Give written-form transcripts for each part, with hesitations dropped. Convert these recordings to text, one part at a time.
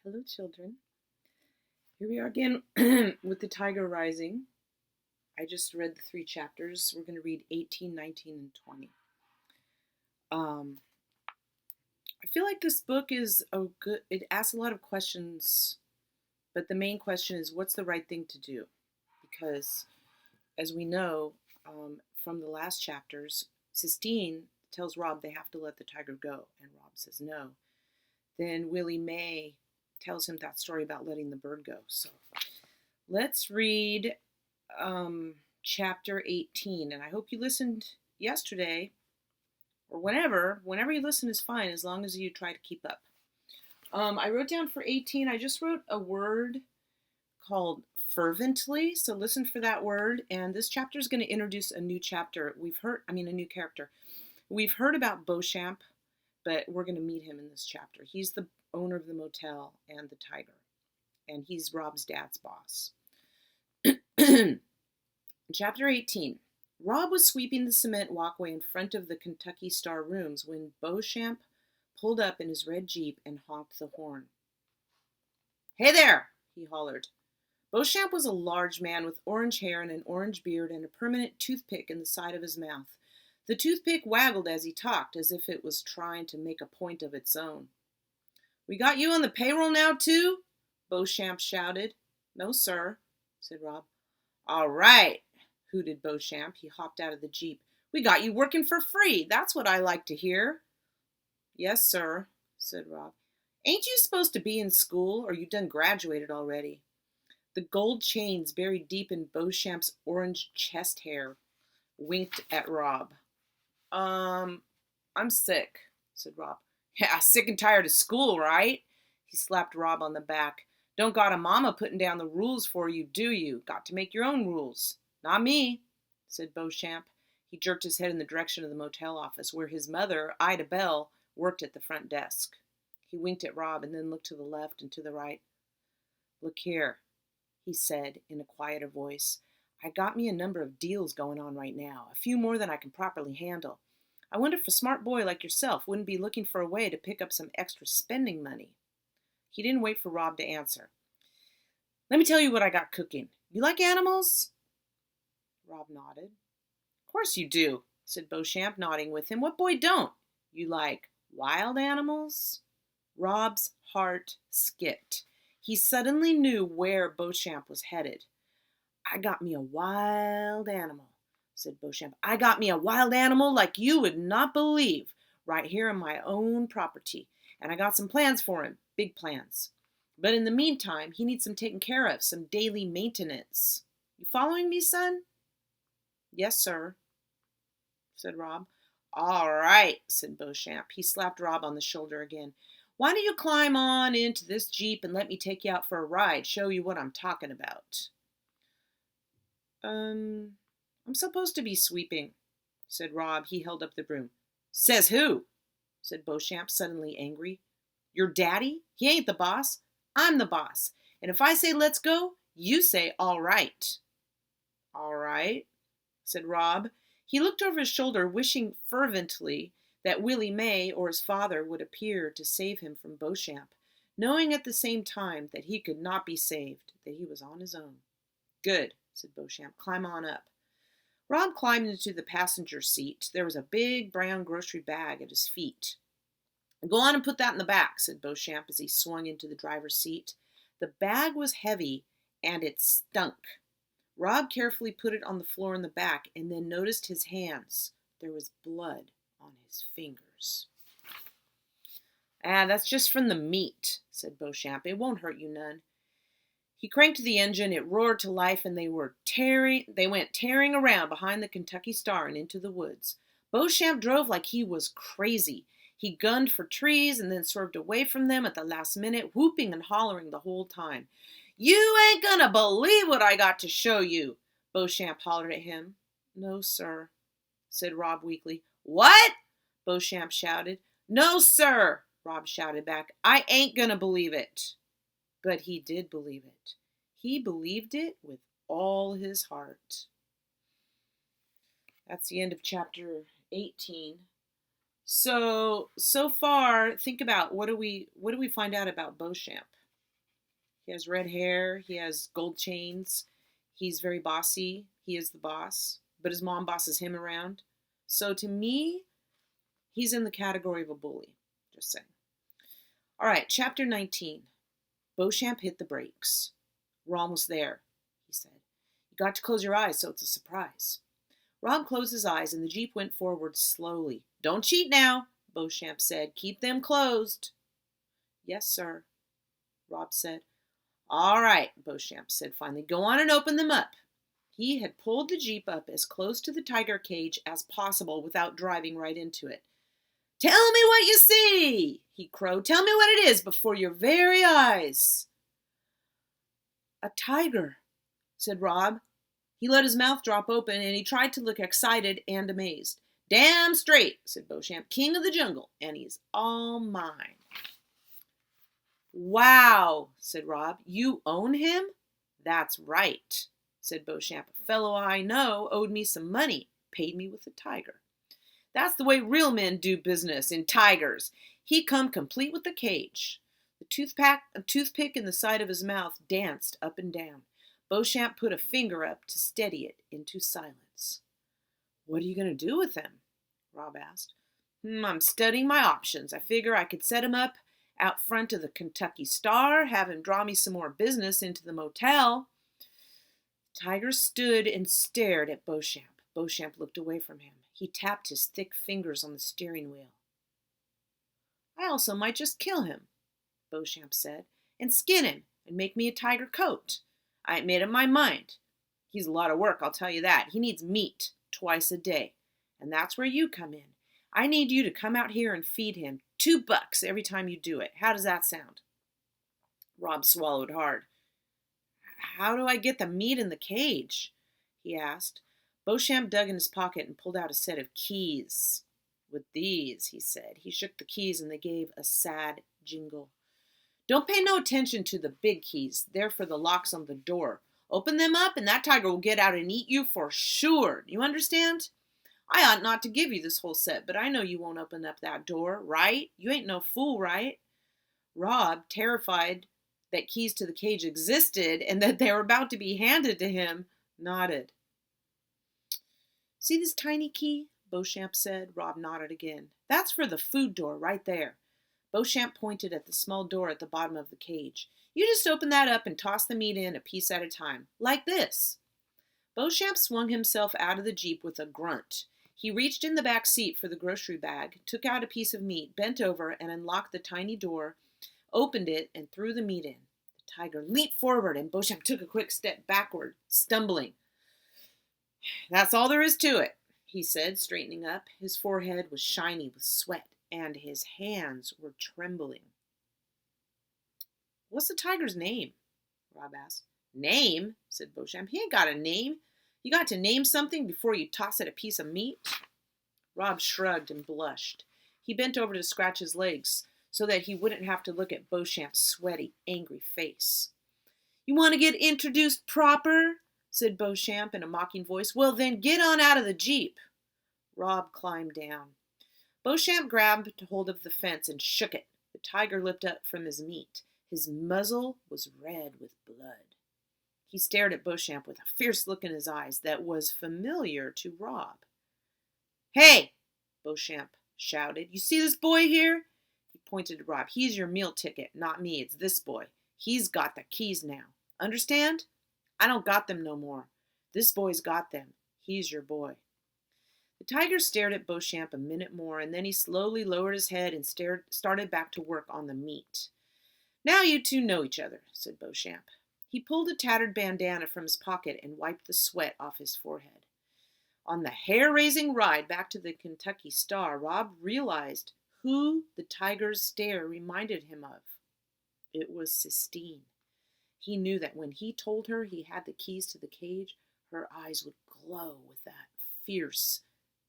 Hello, children. Here we are again with The Tiger Rising. I just read the 3 chapters. We're going to read 18, 19, and 20. I feel like this book is it asks a lot of questions, but the main question is what's the right thing to do? Because, as we know from the last chapters, Sistine tells Rob they have to let the tiger go, and Rob says no. Then Willie May tells him that story about letting the bird go. So let's read chapter 18. And I hope you listened yesterday or whenever you listen is fine as long as you try to keep up. I wrote down for 18, I just wrote a word called fervently. So listen for that word. And this chapter is going to introduce a new chapter. A new character. We've heard about Beauchamp, but we're going to meet him in this chapter. He's the owner of the motel and the tiger, and he's Rob's dad's boss. Chapter 18. Rob was sweeping the cement walkway in front of the Kentucky Star rooms when Beauchamp pulled up in his red Jeep and honked the horn. "Hey there!" he hollered. Beauchamp was a large man with orange hair and an orange beard and a permanent toothpick in the side of his mouth. The toothpick waggled as he talked, as if it was trying to make a point of its own. "We got you on the payroll now, too?" Beauchamp shouted. "No, sir," said Rob. "All right," hooted Beauchamp. He hopped out of the Jeep. "We got you working for free. That's what I like to hear." "Yes, sir," said Rob. "Ain't you supposed to be in school, or you done graduated already?" The gold chains buried deep in Beauchamp's orange chest hair winked at Rob. I'm sick," said Rob. "Yeah, sick and tired of school, right?" He slapped Rob on the back. "Don't got a mama putting down the rules for you, do you? Got to make your own rules." "Not me," said Beauchamp. He jerked his head in the direction of the motel office, where his mother, Ida Bell, worked at the front desk. He winked at Rob and then looked to the left and to the right. "Look here," he said in a quieter voice. "I got me a number of deals going on right now, a few more than I can properly handle. I wonder if a smart boy like yourself wouldn't be looking for a way to pick up some extra spending money." He didn't wait for Rob to answer. "Let me tell you what I got cooking. You like animals?" Rob nodded. "Of course you do," said Beauchamp, nodding with him. "What boy don't? You like wild animals?" Rob's heart skipped. He suddenly knew where Beauchamp was headed. "I got me a wild animal," said Beauchamp. "I got me a wild animal like you would not believe, right here on my own property. And I got some plans for him, big plans. But in the meantime, he needs some taken care of, some daily maintenance. You following me, son?" "Yes, sir," said Rob. "All right," said Beauchamp. He slapped Rob on the shoulder again. "Why don't you climb on into this Jeep and let me take you out for a ride, show you what I'm talking about?" I'm supposed to be sweeping," said Rob. He held up the broom. "Says who?" said Beauchamp, suddenly angry. "Your daddy? He ain't the boss. I'm the boss. And if I say let's go, you say all right." "All right," said Rob. He looked over his shoulder, wishing fervently that Willie May or his father would appear to save him from Beauchamp, knowing at the same time that he could not be saved, that he was on his own. "Good," said Beauchamp. "Climb on up." Rob climbed into the passenger seat. There was a big brown grocery bag at his feet. "Go on and put that in the back," said Beauchamp as he swung into the driver's seat. The bag was heavy, and it stunk. Rob carefully put it on the floor in the back and then noticed his hands. There was blood on his fingers. "That's just from the meat," said Beauchamp. "It won't hurt you none." He cranked the engine, it roared to life, and they went tearing around behind the Kentucky Star and into the woods. Beauchamp drove like he was crazy. He gunned for trees and then swerved away from them at the last minute, whooping and hollering the whole time. "You ain't gonna believe what I got to show you," Beauchamp hollered at him. "No, sir," said Rob weakly. "What?" Beauchamp shouted. "No, sir," Rob shouted back. "I ain't gonna believe it." But he did believe it. He believed it with all his heart. That's the end of chapter 18. So far, think about what do we find out about Beauchamp? He has red hair. He has gold chains. He's very bossy. He is the boss, but his mom bosses him around. So to me, he's in the category of a bully. Just saying. All right, chapter 19. Beauchamp hit the brakes. We're almost there, he said. You got to close your eyes so it's a surprise. Rob closed his eyes and the Jeep went forward slowly. Don't cheat now, Beauchamp said. Keep them closed. Yes, sir, Rob said. All right, Beauchamp said finally. Go on and open them up. He had pulled the Jeep up as close to the tiger cage as possible without driving right into it. Tell me what you see, he crowed. Tell me what it is before your very eyes. A tiger, said Rob. He let his mouth drop open and he tried to look excited and amazed. Damn straight, said Beauchamp, king of the jungle, and he's all mine. Wow, said Rob. You own him? That's right, said Beauchamp. A fellow I know owed me some money, paid me with a tiger. That's the way real men do business, in tigers. He come complete with the cage. The toothpick in the side of his mouth danced up and down. Beauchamp put a finger up to steady it into silence. What are you going to do with him? Rob asked. I'm studying my options. I figure I could set him up out front of the Kentucky Star, have him draw me some more business into the motel. The tiger stood and stared at Beauchamp. Beauchamp looked away from him. He tapped his thick fingers on the steering wheel. I also might just kill him, Beauchamp said, and skin him and make me a tiger coat. I ain't made up my mind. He's a lot of work, I'll tell you that. He needs meat twice a day, and that's where you come in. I need you to come out here and feed him $2 every time you do it. How does that sound? Rob swallowed hard. How do I get the meat in the cage? He asked. Beauchamp dug in his pocket and pulled out a set of keys. With these, he said. He shook the keys and they gave a sad jingle. Don't pay no attention to the big keys. They're for the locks on the door. Open them up and that tiger will get out and eat you for sure. You understand? I ought not to give you this whole set, but I know you won't open up that door, right? You ain't no fool, right? Rob, terrified that keys to the cage existed and that they were about to be handed to him, nodded. See this tiny key? Beauchamp said. Rob nodded again. That's for the food door right there. Beauchamp pointed at the small door at the bottom of the cage. You just open that up and toss the meat in a piece at a time, like this. Beauchamp swung himself out of the Jeep with a grunt. He reached in the back seat for the grocery bag, took out a piece of meat, bent over, and unlocked the tiny door, opened it, and threw the meat in. The tiger leaped forward, and Beauchamp took a quick step backward, stumbling. That's all there is to it, he said, straightening up. His forehead was shiny with sweat, and his hands were trembling. What's the tiger's name? Rob asked. Name? Said Beauchamp. He ain't got a name. You got to name something before you toss it a piece of meat? Rob shrugged and blushed. He bent over to scratch his legs so that he wouldn't have to look at Beauchamp's sweaty, angry face. You want to get introduced proper? Said Beauchamp in a mocking voice. Well, then get on out of the Jeep. Rob climbed down. Beauchamp grabbed hold of the fence and shook it. The tiger leaped up from his meat. His muzzle was red with blood. He stared at Beauchamp with a fierce look in his eyes that was familiar to Rob. Hey, Beauchamp shouted. You see this boy here? He pointed to Rob. He's your meal ticket, not me. It's this boy. He's got the keys now. Understand? I don't got them no more. This boy's got them. He's your boy. The tiger stared at Beauchamp a minute more, and then he slowly lowered his head and started back to work on the meat. Now you two know each other, said Beauchamp. He pulled a tattered bandana from his pocket and wiped the sweat off his forehead. On the hair-raising ride back to the Kentucky Star, Rob realized who the tiger's stare reminded him of. It was Sistine. He knew that when he told her he had the keys to the cage, her eyes would glow with that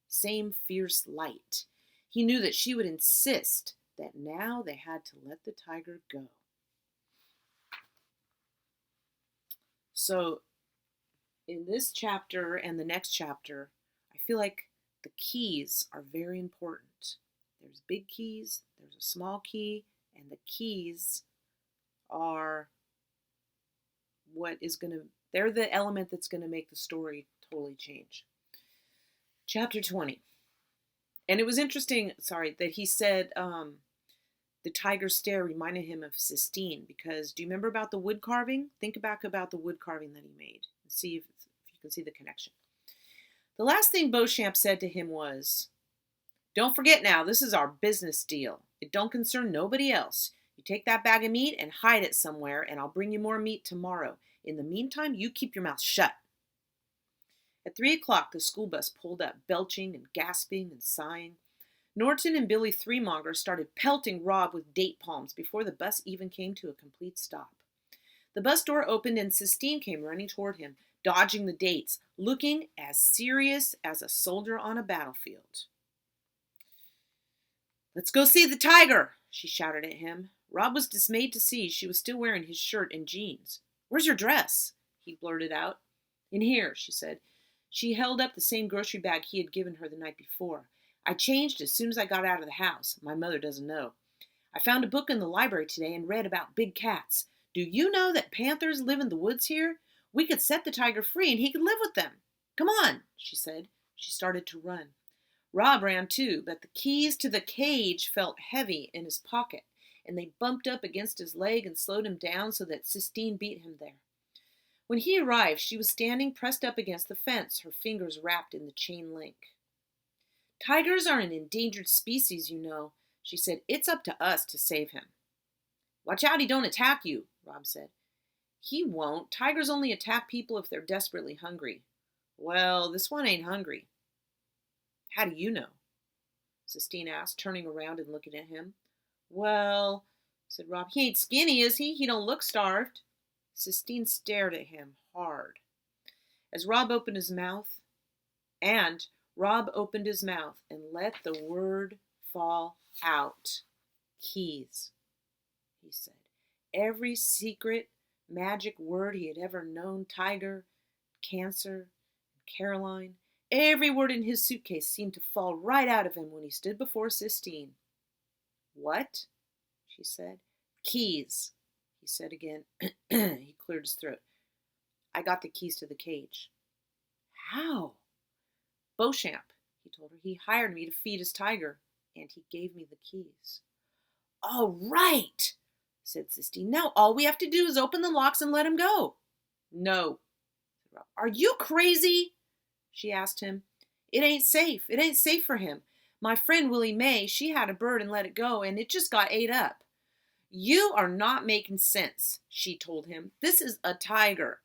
same fierce light. He knew that she would insist that now they had to let the tiger go. So, in this chapter and the next chapter, I feel like the keys are very important. There's big keys, there's a small key, and the keys are they're the element that's going to make the story totally change. Chapter 20. And it was interesting, that he said the tiger's stare reminded him of Sistine, because do you remember about the wood carving? Think back about the wood carving that he made and see if you can see the connection. The last thing Beauchamp said to him was, "Don't forget now, this is our business deal. It don't concern nobody else. You take that bag of meat and hide it somewhere, and I'll bring you more meat tomorrow. In the meantime, you keep your mouth shut." At 3 o'clock, the school bus pulled up, belching and gasping and sighing. Norton and Billy Threemonger started pelting Rob with date palms before the bus even came to a complete stop. The bus door opened and Sistine came running toward him, dodging the dates, looking as serious as a soldier on a battlefield. "Let's go see the tiger," she shouted at him. Rob was dismayed to see she was still wearing his shirt and jeans. "Where's your dress?" he blurted out. "In here," she said. She held up the same grocery bag he had given her the night before. "I changed as soon as I got out of the house. My mother doesn't know. I found a book in the library today and read about big cats. Do you know that panthers live in the woods here? We could set the tiger free and he could live with them. Come on," she said. She started to run. Rob ran too, but the keys to the cage felt heavy in his pocket, and they bumped up against his leg and slowed him down so that Sistine beat him there. When he arrived, she was standing pressed up against the fence, her fingers wrapped in the chain link. "Tigers are an endangered species, you know," she said. "It's up to us to save him." "Watch out he don't attack you," Rob said. "He won't. Tigers only attack people if they're desperately hungry." "Well, this one ain't hungry." "How do you know?" Sistine asked, turning around and looking at him. "Well," said Rob, "he ain't skinny, is he? He don't look starved." Sistine stared at him hard. Rob opened his mouth and let the word fall out. "Keys," he said. Every secret, magic word he had ever known, tiger, cancer, Caroline, every word in his suitcase seemed to fall right out of him when he stood before Sistine. "What?" she said. "Keys," he said again. He cleared his throat. "I got the keys to the cage." "How?" "Beauchamp," he told her. "He hired me to feed his tiger, and he gave me the keys." "All right," said Sistine. "Now all we have to do is open the locks and let him go." "No," said Rob. "Are you crazy?" she asked him. It ain't safe. It ain't safe for him. My friend Willie May, she had a bird and let it go, and it just got ate up." "You are not making sense," she told him. "This is a tiger,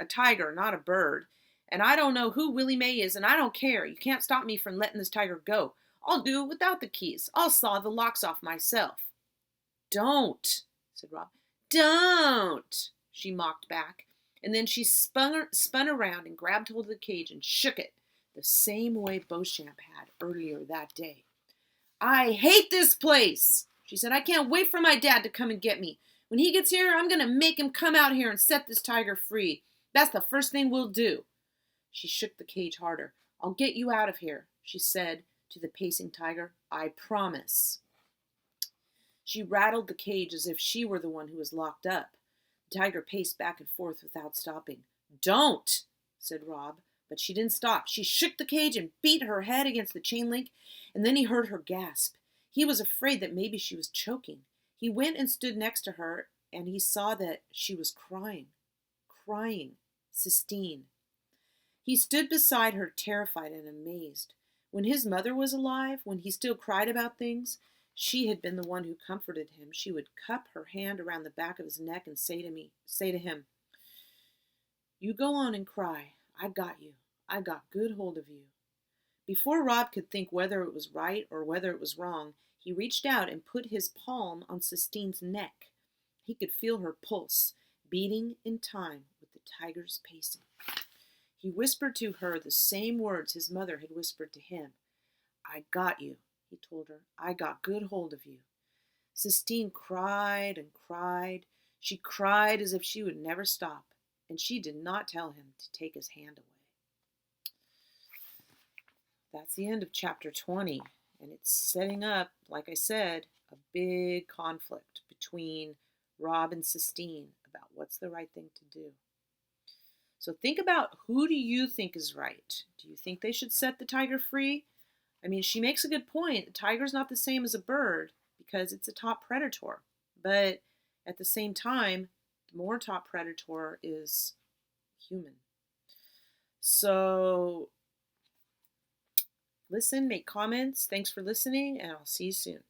not a bird. And I don't know who Willie May is, and I don't care. You can't stop me from letting this tiger go. I'll do it without the keys. I'll saw the locks off myself." "Don't," said Rob. "Don't," she mocked back. And then she spun around and grabbed hold of the cage and shook it the same way Beauchamp had earlier that day. "I hate this place," she said. "I can't wait for my dad to come and get me. When he gets here, I'm going to make him come out here and set this tiger free. That's the first thing we'll do." She shook the cage harder. "I'll get you out of here," she said to the pacing tiger. "I promise." She rattled the cage as if she were the one who was locked up. The tiger paced back and forth without stopping. "Don't," said Rob, but she didn't stop. She shook the cage and beat her head against the chain link, and then he heard her gasp. He was afraid that maybe she was choking. He went and stood next to her, and he saw that she was crying. Sistine. He stood beside her, terrified and amazed. When his mother was alive, when he still cried about things, she had been the one who comforted him. She would cup her hand around the back of his neck and say to him, "You go on and cry. I got you. I got good hold of you." Before Rob could think whether it was right or whether it was wrong, he reached out and put his palm on Sistine's neck. He could feel her pulse, beating in time with the tiger's pacing. He whispered to her the same words his mother had whispered to him. "I got you," he told her. "I got good hold of you." Sistine cried and cried. She cried as if she would never stop, and she did not tell him to take his hand away. That's the end of chapter 20, and it's setting up, like I said, a big conflict between Rob and Sistine about what's the right thing to do. So think about, who do you think is right? Do you think they should set the tiger free? I mean, she makes a good point. The tiger's not the same as a bird because it's a top predator. But at the same time, the more top predator is human. So listen, make comments. Thanks for listening, and I'll see you soon.